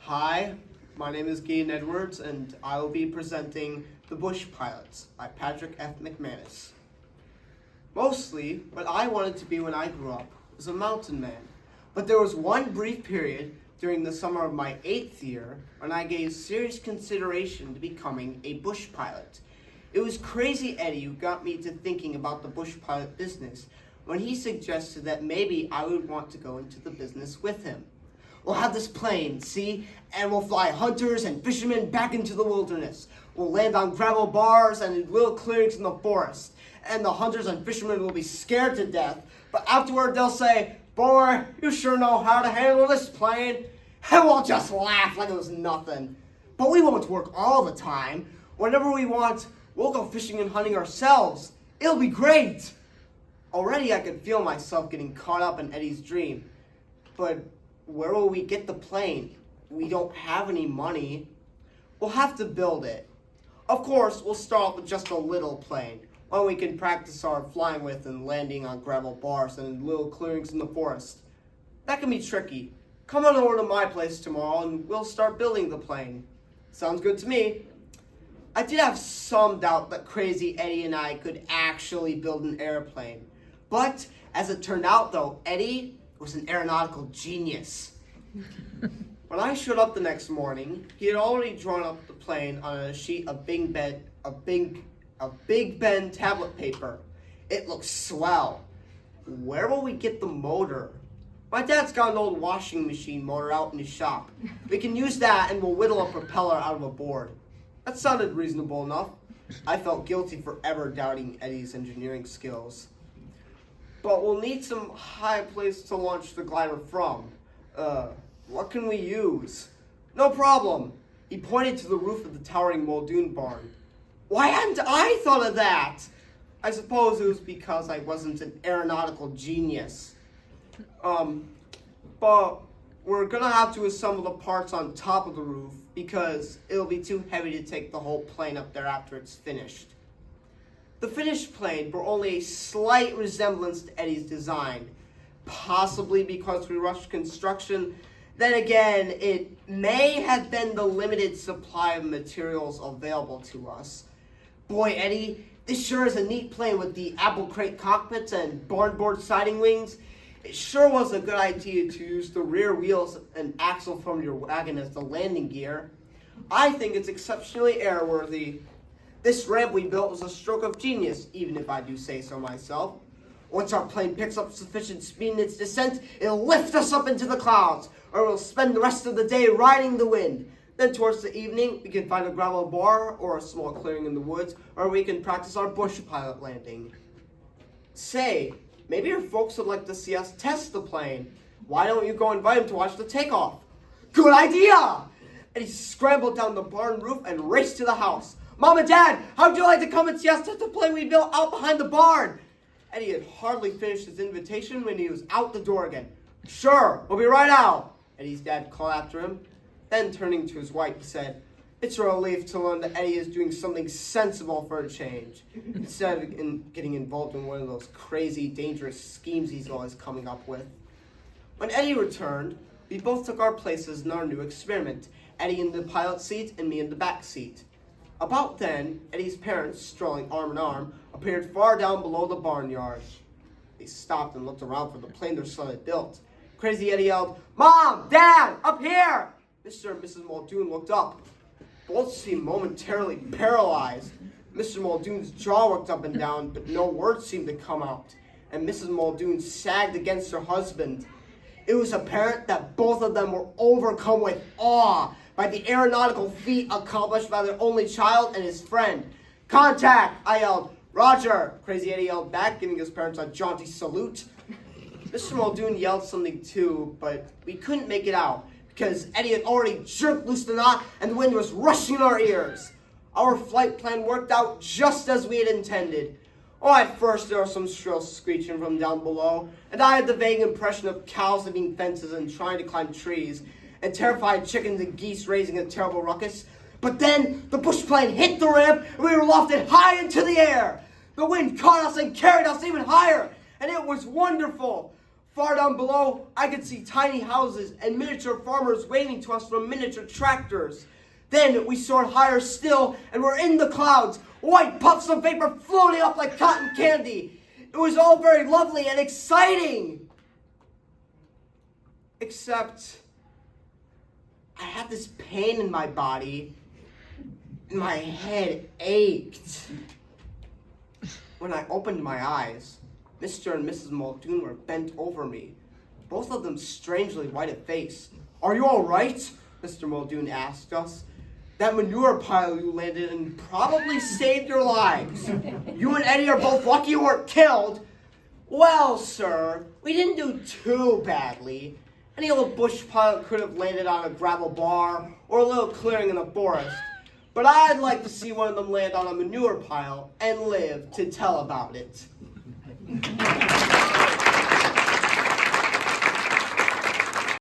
Hi, my name is Gain Edwards, and I will be presenting The Bush Pilots by Patrick F. McManus. Mostly, what I wanted to be when I grew up was a mountain man. But there was one brief period during the summer of my 8th year when I gave serious consideration to becoming a bush pilot. It was Crazy Eddie who got me to thinking about the bush pilot business when he suggested that maybe I would want to go into the business with him. We'll have this plane, see? And we'll fly hunters and fishermen back into the wilderness. We'll land on gravel bars and in little clearings in the forest. And the hunters and fishermen will be scared to death. But afterward they'll say, "Boy, you sure know how to handle this plane." And we'll just laugh like it was nothing. But we won't work all the time. Whenever we want, we'll go fishing and hunting ourselves. It'll be great. Already I could feel myself getting caught up in Eddie's dream. But where will we get the plane? We don't have any money. We'll have to build it. Of course, we'll start off with just a little plane, one we can practice our flying with and landing on gravel bars and in little clearings in the forest. That can be tricky. Come on over to my place tomorrow and we'll start building the plane. Sounds good to me. I did have some doubt that Crazy Eddie and I could actually build an airplane. But as it turned out though, Eddie was an aeronautical genius. When I showed up the next morning, he had already drawn up the plane on a sheet of Big Ben tablet paper. It looks swell. Where will we get the motor? My dad's got an old washing machine motor out in his shop. We can use that and we'll whittle a propeller out of a board. That sounded reasonable enough. I felt guilty for ever doubting Eddie's engineering skills. But we'll need some high place to launch the glider from. What can we use? No problem. He pointed to the roof of the towering Muldoon barn. Why hadn't I thought of that? I suppose it was because I wasn't an aeronautical genius. But we're gonna have to assemble the parts on top of the roof because it'll be too heavy to take the whole plane up there after it's finished. The finished plane bore only a slight resemblance to Eddie's design, possibly because we rushed construction. Then again, it may have been the limited supply of materials available to us. Boy, Eddie, this sure is a neat plane with the apple crate cockpits and barnboard siding wings. It sure was a good idea to use the rear wheels and axle from your wagon as the landing gear. I think it's exceptionally airworthy. This ramp we built was a stroke of genius, even if I do say so myself. Once our plane picks up sufficient speed in its descent, it'll lift us up into the clouds, or we'll spend the rest of the day riding the wind. Then towards the evening, we can find a gravel bar or a small clearing in the woods, or we can practice our bush pilot landing. Say, maybe your folks would like to see us test the plane. Why don't you go invite them to watch the takeoff? Good idea! And he scrambled down the barn roof and raced to the house. Mom and Dad, how'd you like to come and see us test the plane we built out behind the barn? Eddie had hardly finished his invitation when he was out the door again. Sure, we'll be right out, Eddie's dad called after him. Then turning to his wife, he said, it's a relief to learn that Eddie is doing something sensible for a change, instead of getting involved in one of those crazy, dangerous schemes he's always coming up with. When Eddie returned, we both took our places in our new experiment, Eddie in the pilot seat and me in the back seat. About then, Eddie's parents, strolling arm in arm, appeared far down below the barnyard. They stopped and looked around for the plane their son had built. Crazy Eddie yelled, Mom! Dad! Up here! Mr. and Mrs. Muldoon looked up. Both seemed momentarily paralyzed. Mr. Muldoon's jaw worked up and down, but no words seemed to come out. And Mrs. Muldoon sagged against her husband. It was apparent that both of them were overcome with awe by the aeronautical feat accomplished by their only child and his friend. Contact! I yelled. Roger! Crazy Eddie yelled back, giving his parents a jaunty salute. Mr. Muldoon yelled something too, but we couldn't make it out because Eddie had already jerked loose the knot and the wind was rushing in our ears. Our flight plan worked out just as we had intended. Oh, at first there was some shrill screeching from down below, and I had the vague impression of cows leaping fences and trying to climb trees, and terrified chickens and geese raising a terrible ruckus. But then the bush plane hit the ramp, and we were lofted high into the air. The wind caught us and carried us even higher, and it was wonderful. Far down below, I could see tiny houses and miniature farmers waving to us from miniature tractors. Then we soared higher still, and we're in the clouds, white puffs of vapor floating up like cotton candy. It was all very lovely and exciting. Except, I had this pain in my body, and my head ached. When I opened my eyes, Mr. and Mrs. Muldoon were bent over me, both of them strangely white of face. "Are you all right?" Mr. Muldoon asked us. "That manure pile you landed in probably saved your lives. You and Eddie are both lucky you weren't killed." "Well, sir, we didn't do too badly. Any old bush pile could have landed on a gravel bar or a little clearing in the forest. But I'd like to see one of them land on a manure pile and live to tell about it."